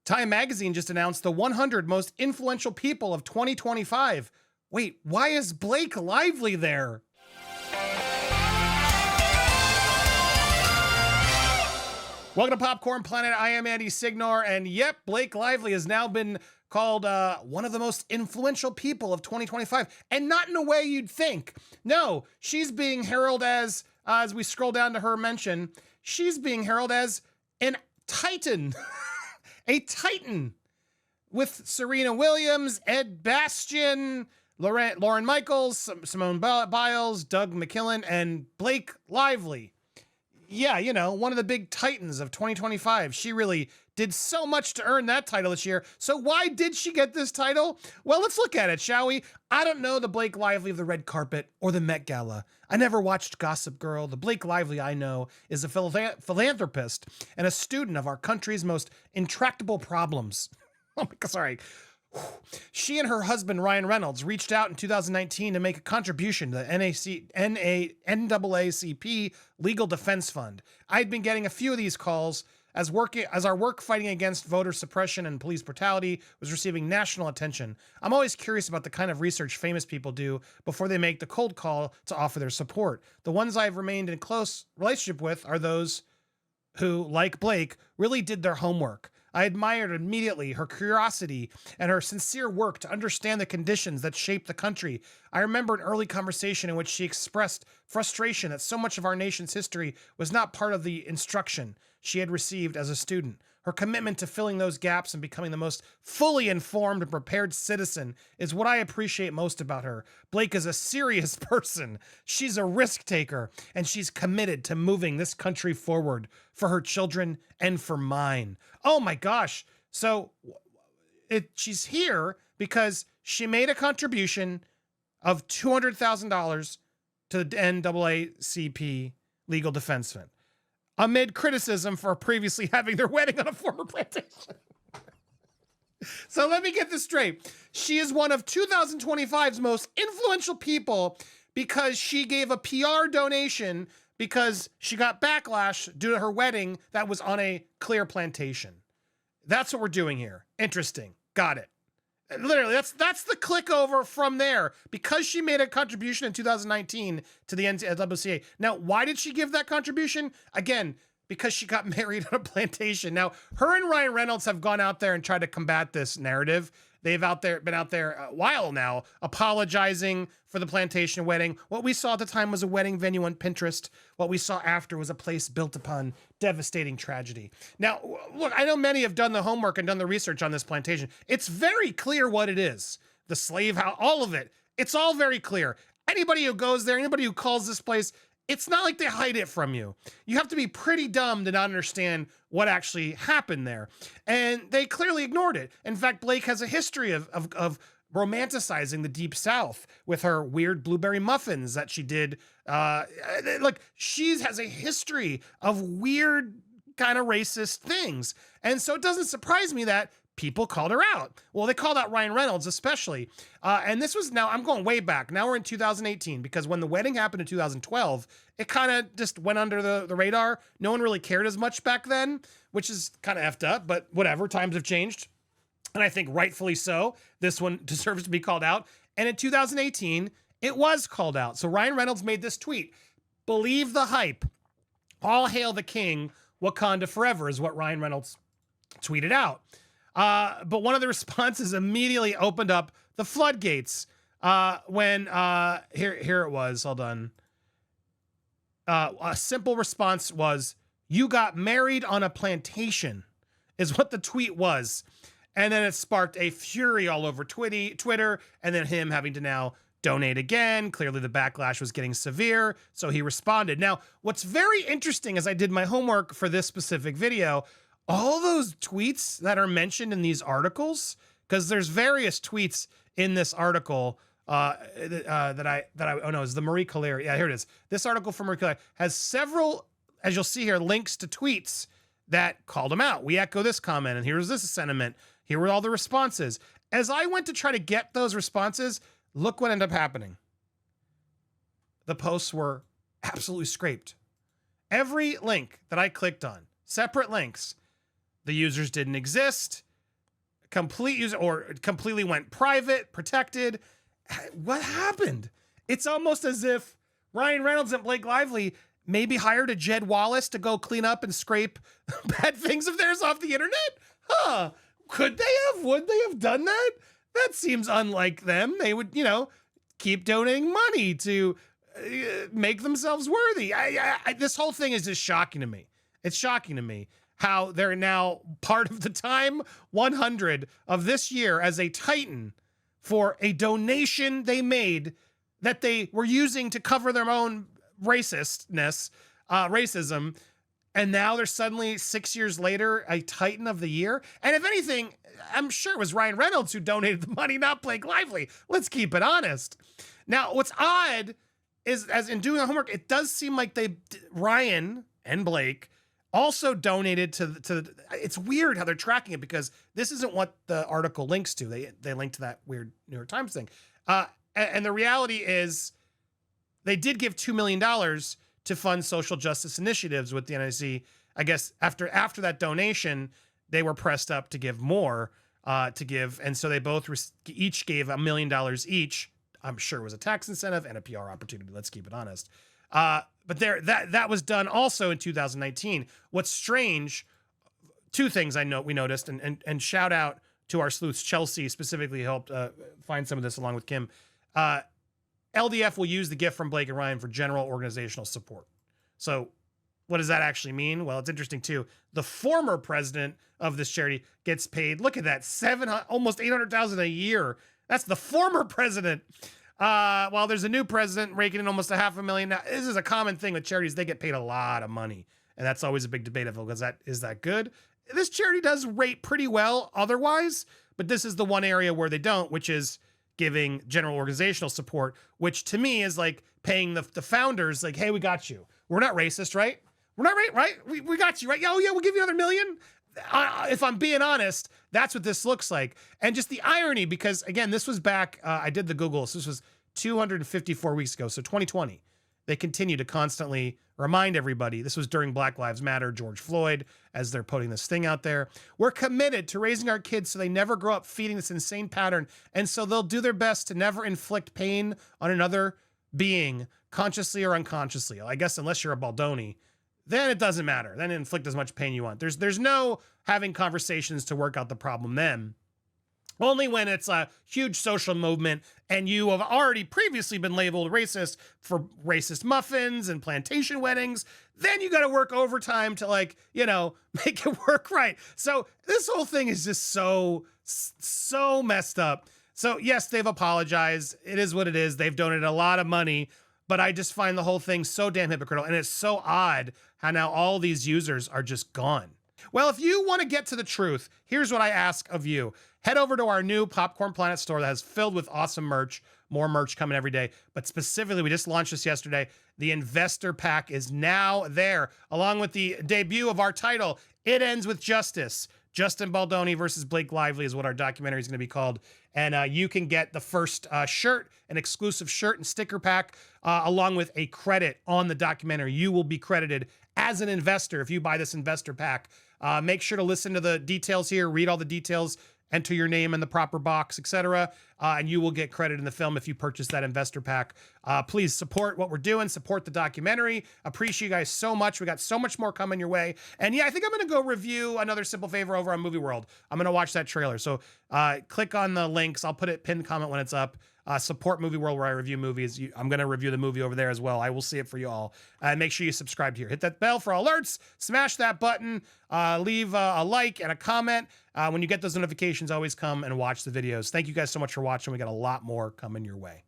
Time magazine just announced the 100 most influential people of 2025. Wait, why is Blake Lively there? Welcome to Popcorn Planet. I am Andy Signore, and yep, Blake Lively has now been called one of the most influential people of 2025, and not in a way you'd think. No, she's being heralded as we scroll down to her mention, she's being heralded as an titan, a titan, with Serena Williams, Ed Bastian, Lauren Michaels, Simone Biles, Doug McKillen, and Blake Lively. Yeah, you know, one of the big titans of 2025. She really did so much to earn that title this year. So why did she get this title? Well, let's look at it, shall we? I don't know the Blake Lively of the red carpet or the Met Gala. I never watched Gossip Girl. The Blake Lively I know is a philanthropist and a student of our country's most intractable problems. Oh my God, sorry. She and her husband, Ryan Reynolds, reached out in 2019 to make a contribution to the NAACP Legal Defense Fund. I'd been getting a few of these calls as our work fighting against voter suppression and police brutality was receiving national attention. I'm always curious about the kind of research famous people do before they make the cold call to offer their support. The ones I've remained in close relationship with are those who, like Blake, really did their homework. I admired immediately her curiosity and her sincere work to understand the conditions that shaped the country. I remember an early conversation in which she expressed frustration that so much of our nation's history was not part of the instruction she had received as a student. Her commitment to filling those gaps and becoming the most fully informed and prepared citizen is what I appreciate most about her. Blake is a serious person. She's a risk taker, and she's committed to moving this country forward for her children and for mine. Oh my gosh. So she's here because she made a contribution of $200,000 to the NAACP Legal Defense Fund, amid criticism for previously having their wedding on a former plantation. So let me get this straight. She is one of 2025's most influential people because she gave a PR donation because she got backlash due to her wedding that was on a clear plantation. That's what we're doing here. Interesting. Got it. Literally, that's the click over from there, because she made a contribution in 2019 to the NAACP. Now, why did she give that contribution? Again, because she got married on a plantation. Now, her and Ryan Reynolds have gone out there and tried to combat this narrative. They've been out there a while now, apologizing for the plantation wedding. What we saw at the time was a wedding venue on Pinterest. What we saw after was a place built upon devastating tragedy. Now, look, I know many have done the homework and done the research on this plantation. It's very clear what it is. The slave house, all of it. It's all very clear. Anybody who goes there, anybody who calls this place, it's not like they hide it from you. You have to be pretty dumb to not understand what actually happened there. And they clearly ignored it. In fact, Blake has a history of romanticizing the Deep South with her weird blueberry muffins that she did. Like, she has a history of weird kind of racist things. And so it doesn't surprise me that people called her out. Well, they called out Ryan Reynolds especially. And this was, now I'm going way back. Now we're in 2018, because when the wedding happened in 2012, it kind of just went under the radar. No one really cared as much back then, which is kind of effed up, but whatever, times have changed. And I think rightfully so. This one deserves to be called out. And in 2018, it was called out. So Ryan Reynolds made this tweet: "Believe the hype. All hail the king. Wakanda forever," is what Ryan Reynolds tweeted out. But one of the responses immediately opened up the floodgates when here it was. Hold on. A simple response was, "You got married on a plantation," is what the tweet was. And then it sparked a fury all over Twitter, and then him having to now donate again. Clearly the backlash was getting severe, so he responded. Now, what's very interesting as I did my homework for this specific video, all those tweets that are mentioned in these articles, because there's various tweets in this article it's the Marie Claire. Yeah, here it is. This article from Marie Claire has several, as you'll see here, links to tweets that called him out. We echo this comment, and here's this sentiment. Here were all the responses. As I went to try to get those responses, look what ended up happening. The posts were absolutely scraped. Every link that I clicked on, separate links, the users didn't exist. complete use or completely went private, protected. What happened? It's almost as if Ryan Reynolds and Blake Lively maybe hired a Jed Wallace to go clean up and scrape bad things of theirs off the internet. Huh? Could they have? Would they have done that? That seems unlike them. They would, keep donating money to make themselves worthy. This whole thing is just shocking to me. It's shocking to me how they're now part of the Time 100 of this year as a titan for a donation they made that they were using to cover their own racism. And now they're suddenly 6 years later, a Titan of the Year. And if anything, I'm sure it was Ryan Reynolds who donated the money, not Blake Lively. Let's keep it honest. Now, what's odd is, as in doing the homework, it does seem like Ryan and Blake also donated to it's weird how they're tracking it, because this isn't what the article links to. They link to that weird New York Times thing. And the reality is they did give $2 million to fund social justice initiatives with the NIC. I guess after that donation, they were pressed up to give more to give. And so they both each gave $1 million each. I'm sure it was a tax incentive and a PR opportunity. Let's keep it honest. But that was done also in 2019. What's strange, two things we noticed, and shout out to our sleuths. Chelsea specifically helped find some of this along with Kim. LDF will use the gift from Blake and Ryan for general organizational support. So what does that actually mean? Well, it's interesting too. The former president of this charity gets paid, look at that, almost $800,000 a year. That's the former president. While there's a new president raking in almost $500,000. Now, this is a common thing with charities. They get paid a lot of money. And that's always a big debate of, is that good? This charity does rate pretty well otherwise, but this is the one area where they don't, which is giving general organizational support, which to me is like paying the founders, like, hey, we got you. We're not racist, right? We're not right? We got you, right? Oh yeah, we'll give you another $1 million. If I'm being honest, that's what this looks like. And just the irony, because again, this was back, I did the Google, so this was 254 weeks ago, so 2020. They continue to constantly remind everybody, this was during Black Lives Matter, George Floyd, as they're putting this thing out there. We're committed to raising our kids so they never grow up feeding this insane pattern, and so they'll do their best to never inflict pain on another being, consciously or unconsciously. I guess unless you're a Baldoni, then it doesn't matter. Then inflict as much pain you want. There's no having conversations to work out the problem then. Only when it's a huge social movement and you have already previously been labeled racist for racist muffins and plantation weddings, then you got to work overtime to make it work right. So this whole thing is just so messed up. So yes, they've apologized. It is what it is. They've donated a lot of money, but I just find the whole thing so damn hypocritical. And it's so odd how now all these users are just gone. Well, if you want to get to the truth, here's what I ask of you. Head over to our new Popcorn Planet store that is filled with awesome merch. More merch coming every day. But specifically, we just launched this yesterday. The Investor Pack is now there, along with the debut of our title, It Ends with Justice. Justin Baldoni versus Blake Lively is what our documentary is going to be called. And you can get the first shirt, an exclusive shirt and sticker pack, along with a credit on the documentary. You will be credited as an investor if you buy this investor pack. Make sure to listen to the details here, read all the details, enter your name in the proper box, etc. And you will get credit in the film if you purchase that investor pack. Please support what we're doing, support the documentary. Appreciate you guys so much. We got so much more coming your way. And yeah, I think I'm going to go review Another Simple Favor over on Movie World. I'm going to watch that trailer. So click on the links. I'll put it pinned comment when it's up. Support Movie World, where I review movies. I'm going to review the movie over there as well. I will see it for you all. Make sure you subscribe here. Hit that bell for alerts. Smash that button. Leave a like and a comment. When you get those notifications, always come and watch the videos. Thank you guys so much for watching. We got a lot more coming your way.